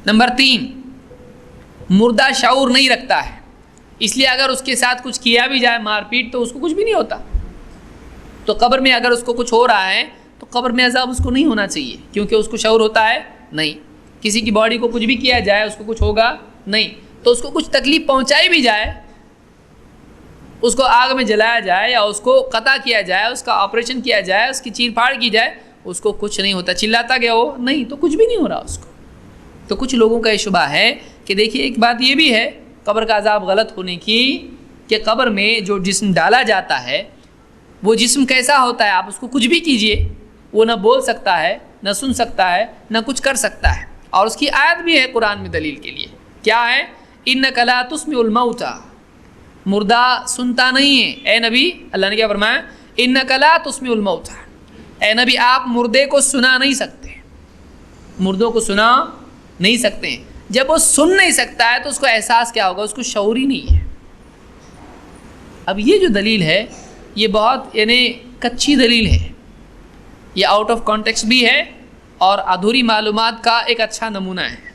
Number 3، مردہ شعور نہیں رکھتا ہے، اس لیے اگر اس کے ساتھ کچھ کیا بھی جائے مار پیٹ تو اس کو کچھ بھی نہیں ہوتا. تو قبر میں اگر اس کو کچھ ہو رہا ہے تو قبر میں عذاب اس کو نہیں ہونا چاہیے، کیونکہ اس کو شعور ہوتا ہے نہیں. کسی کی باڈی کو کچھ بھی کیا جائے اس کو کچھ ہوگا نہیں، تو اس کو کچھ تکلیف پہنچائی بھی جائے، اس کو آگ میں جلایا جائے یا اس کو قطع کیا جائے، اس کا آپریشن کیا جائے، اس کی چیر پھاڑ کی جائے، اس کو کچھ نہیں ہوتا. چلاتا گیا ہو نہیں تو کچھ بھی نہیں ہو رہا اس کو. تو کچھ لوگوں کا یہ شبہ ہے کہ دیکھیے ایک بات یہ بھی ہے قبر کا عذاب غلط ہونے کی کہ قبر میں جو جسم ڈالا جاتا ہے وہ جسم کیسا ہوتا ہے، آپ اس کو کچھ بھی کیجئے وہ نہ بول سکتا ہے، نہ سن سکتا ہے، نہ کچھ کر سکتا ہے. اور اس کی آیت بھی ہے قرآن میں دلیل کے لیے، کیا ہے؟ اِنَّكَ لَا تُسْمِعُ الْمَوْتَى، مردہ سنتا نہیں ہے اے نبی. اللہ نے کیا فرمایا؟ اِنَّكَ لَا تُسْمِعُ الْمَوْتَى، اے نبی آپ مردے کو سنا نہیں سکتے، مردوں کو سنا نہیں سکتے ہیں. جب وہ سن نہیں سکتا ہے تو اس کو احساس کیا ہوگا؟ اس کو شعور ہی نہیں ہے. اب یہ جو دلیل ہے یہ بہت یعنی کچی دلیل ہے، یہ آؤٹ آف کانٹیکسٹ بھی ہے اور ادھوری معلومات کا ایک اچھا نمونہ ہے.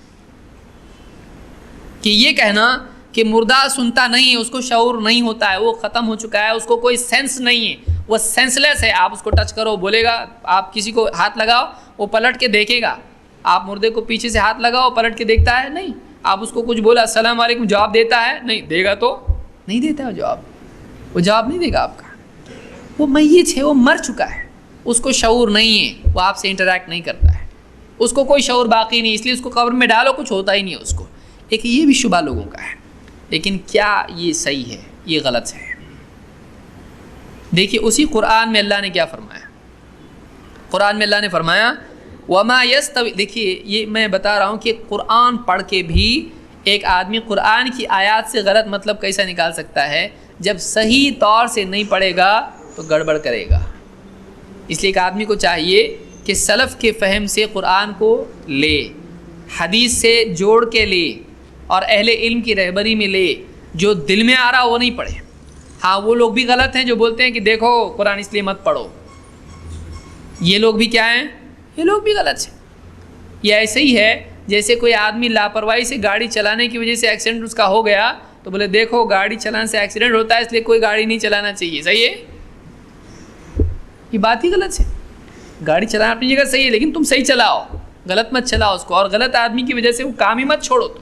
کہ یہ کہنا کہ مردہ سنتا نہیں ہے، اس کو شعور نہیں ہوتا ہے، وہ ختم ہو چکا ہے، اس کو کوئی سینس نہیں ہے، وہ سینس لیس ہے. آپ اس کو ٹچ کرو بولے گا، آپ کسی کو ہاتھ لگاؤ وہ پلٹ کے دیکھے گا، آپ مردے کو پیچھے سے ہاتھ لگاؤ پلٹ کے دیکھتا ہے نہیں. آپ اس کو کچھ بولا السلام علیکم جواب دیتا ہے نہیں، دے گا تو نہیں دیتا ہے جواب، وہ جواب نہیں دے گا آپ کا. وہ میت ہے، وہ مر چکا ہے، اس کو شعور نہیں ہے، وہ آپ سے انٹریکٹ نہیں کرتا ہے، اس کو کوئی شعور باقی نہیں، اس لیے اس کو قبر میں ڈالو کچھ ہوتا ہی نہیں ہے اس کو. ایک یہ بھی شبہ لوگوں کا ہے، لیکن کیا یہ صحیح ہے؟ یہ غلط ہے. دیکھیے اسی قرآن میں اللہ نے کیا فرمایا؟ قرآن میں اللہ نے فرمایا وَمَا يَسْتَوِي. دیکھیے یہ میں بتا رہا ہوں کہ قرآن پڑھ کے بھی ایک آدمی قرآن کی آیات سے غلط مطلب کیسا نکال سکتا ہے؟ جب صحیح طور سے نہیں پڑھے گا تو گڑبڑ کرے گا. اس لیے ایک آدمی کو چاہیے کہ سلف کے فہم سے قرآن کو لے، حدیث سے جوڑ کے لے اور اہل علم کی رہبری میں لے. جو دل میں آ رہا وہ نہیں پڑھے. ہاں وہ لوگ بھی غلط ہیں جو بولتے ہیں کہ دیکھو قرآن اس لیے مت پڑھو. یہ لوگ بھی کیا ہیں؟ یہ لوگ بھی غلط ہیں. یہ ایسے ہی ہے جیسے کوئی آدمی لاپرواہی سے گاڑی چلانے کی وجہ سے ایکسیڈنٹ اس کا ہو گیا تو بولے دیکھو گاڑی چلانے سے ایکسیڈنٹ ہوتا ہے اس لیے کوئی گاڑی نہیں چلانا چاہیے. صحیح ہے؟ یہ بات ہی غلط ہے. گاڑی چلانا اپنی جگہ صحیح ہے لیکن تم صحیح چلاؤ، غلط مت چلاؤ اس کو. اور غلط آدمی کی وجہ سے وہ کام ہی مت چھوڑو. تو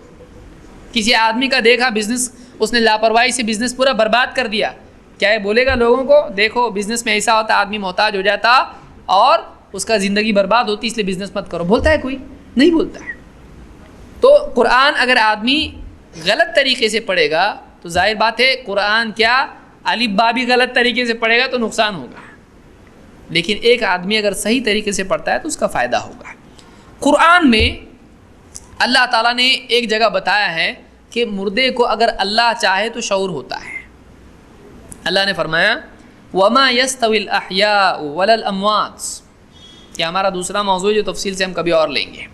کسی آدمی کا دیکھا بزنس، اس نے لاپرواہی سے بزنس پورا برباد کر دیا، کیا یہ بولے گا لوگوں کو دیکھو بزنس میں ایسا ہوتا آدمی محتاج ہو جاتا اور اس کا زندگی برباد ہوتی اس لیے بزنس مت کرو؟ بولتا ہے کوئی؟ نہیں بولتا ہے. تو قرآن اگر آدمی غلط طریقے سے پڑھے گا تو ظاہر بات ہے قرآن کیا الف با بھی غلط طریقے سے پڑھے گا تو نقصان ہوگا. لیکن ایک آدمی اگر صحیح طریقے سے پڑھتا ہے تو اس کا فائدہ ہوگا. قرآن میں اللہ تعالیٰ نے ایک جگہ بتایا ہے کہ مردے کو اگر اللہ چاہے تو شعور ہوتا ہے. اللہ نے فرمایا وَمَا يَسْتَوِي الْأَحْيَاءُ وَلَا الْأَمْوَاتُ. یہ ہمارا دوسرا موضوع جو تفصیل سے ہم کبھی اور لیں گے.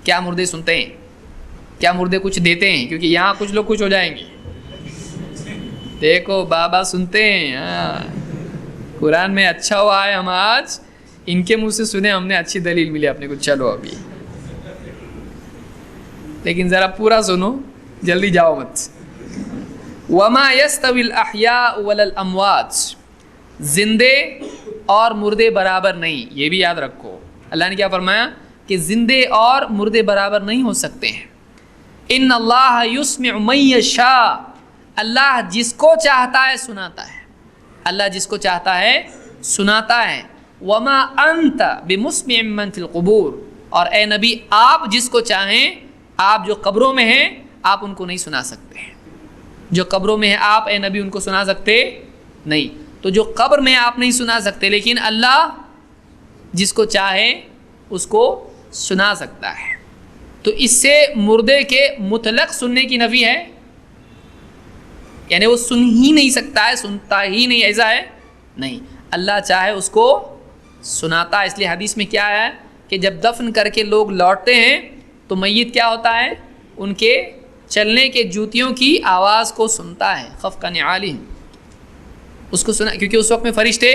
کیا مردے سنتے ہیں؟ کیا مردے کچھ دیتے ہیں؟ کیونکہ یہاں کچھ لوگ کچھ ہو جائیں گے. دیکھو بابا سنتے ہیں، ہاں قرآن میں اچھا ہوا ہے ہم آج ان کے منہ سے سنے، ہم نے اچھی دلیل ملی اپنے کو. چلو ابھی لیکن ذرا پورا سنو، جلدی جاؤ مت. وَمَا يَسْتَوِي الْأَحْيَاءُ وَلَا الْأَمْوَاتُ. زندے اور مردے برابر نہیں، یہ بھی یاد رکھو. اللہ نے کیا فرمایا کہ زندے اور مردے برابر نہیں ہو سکتے ہیں. ان اللہ یسمع من یشاء. اللہ جس کو چاہتا ہے سناتا ہے، اللہ جس کو چاہتا ہے سناتا ہے. وما انت بمسمع من فی القبور. اور اے نبی آپ جس کو چاہیں، آپ جو قبروں میں ہیں آپ ان کو نہیں سنا سکتے. جو قبروں میں ہیں آپ اے نبی ان کو سنا سکتے نہیں. تو جو قبر میں آپ نہیں سنا سکتے لیکن اللہ جس کو چاہے اس کو سنا سکتا ہے. تو اس سے مردے کے مطلق سننے کی نفی ہے، یعنی وہ سن ہی نہیں سکتا ہے، سنتا ہی نہیں، ایسا ہے نہیں. اللہ چاہے اس کو سناتا ہے. اس لیے حدیث میں کیا ہے کہ جب دفن کر کے لوگ لوٹتے ہیں تو میت کیا ہوتا ہے؟ ان کے چلنے کے جوتیوں کی آواز کو سنتا ہے. خفق نعالہم، اس کو سنا، کیونکہ اس وقت میں فرشتے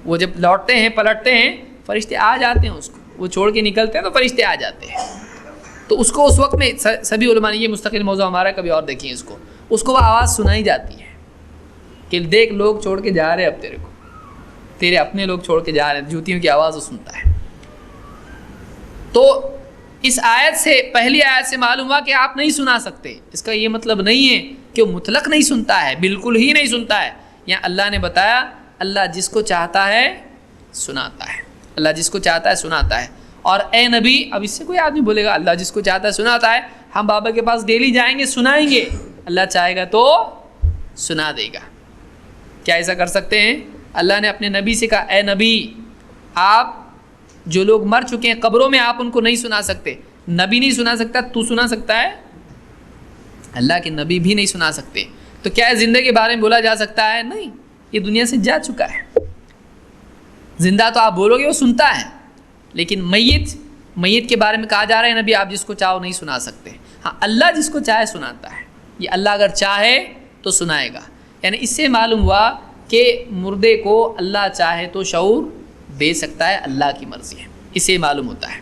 وہ جب لوٹتے ہیں پلٹتے ہیں فرشتے آ جاتے ہیں، اس کو وہ چھوڑ کے نکلتے ہیں تو فرشتے آ جاتے ہیں. تو اس کو اس وقت میں سبھی علماء نے یہ مستقل موضوع ہمارا کبھی اور دیکھیں اس کو وہ آواز سنائی جاتی ہے کہ دیکھ لوگ چھوڑ کے جا رہے اب تیرے کو، تیرے اپنے لوگ چھوڑ کے جا رہے ہیں، جوتیوں کی آواز وہ سنتا ہے۔ تو اس آیت سے، پہلی آیت سے معلوم ہوا کہ آپ نہیں سنا سکتے۔ اس کا یہ مطلب نہیں ہے کہ وہ مطلق نہیں سنتا ہے، بالکل ہی نہیں سنتا ہے۔ یہاں اللہ نے بتایا اللہ جس کو چاہتا ہے سناتا ہے، اللہ جس کو چاہتا ہے سناتا ہے۔ اور اے نبی، اب اس سے کوئی آدمی بولے گا اللہ جس کو چاہتا ہے سناتا ہے، ہم بابا کے پاس ڈیلی جائیں گے سنائیں گے، اللہ چاہے گا تو سنا دے گا۔ کیا ایسا کر سکتے ہیں؟ اللہ نے اپنے نبی سے کہا اے نبی، آپ جو لوگ مر چکے ہیں قبروں میں، آپ ان کو نہیں سنا سکتے۔ نبی نہیں سنا سکتا، تو سنا سکتا ہے؟ اللہ کے نبی بھی نہیں سنا سکتے۔ تو کیا زندہ کے بارے میں بولا جا سکتا ہے؟ نہیں، یہ دنیا سے جا چکا ہے۔ زندہ تو آپ بولو گے وہ سنتا ہے، لیکن میت کے بارے میں کہا جا رہا ہے نبی آپ جس کو چاہو نہیں سنا سکتے۔ ہاں، اللہ جس کو چاہے سناتا ہے، یہ اللہ اگر چاہے تو سنائے گا۔ یعنی اس سے معلوم ہوا کہ مردے کو اللہ چاہے تو شعور دے سکتا ہے، اللہ کی مرضی ہے، اسے معلوم ہوتا ہے۔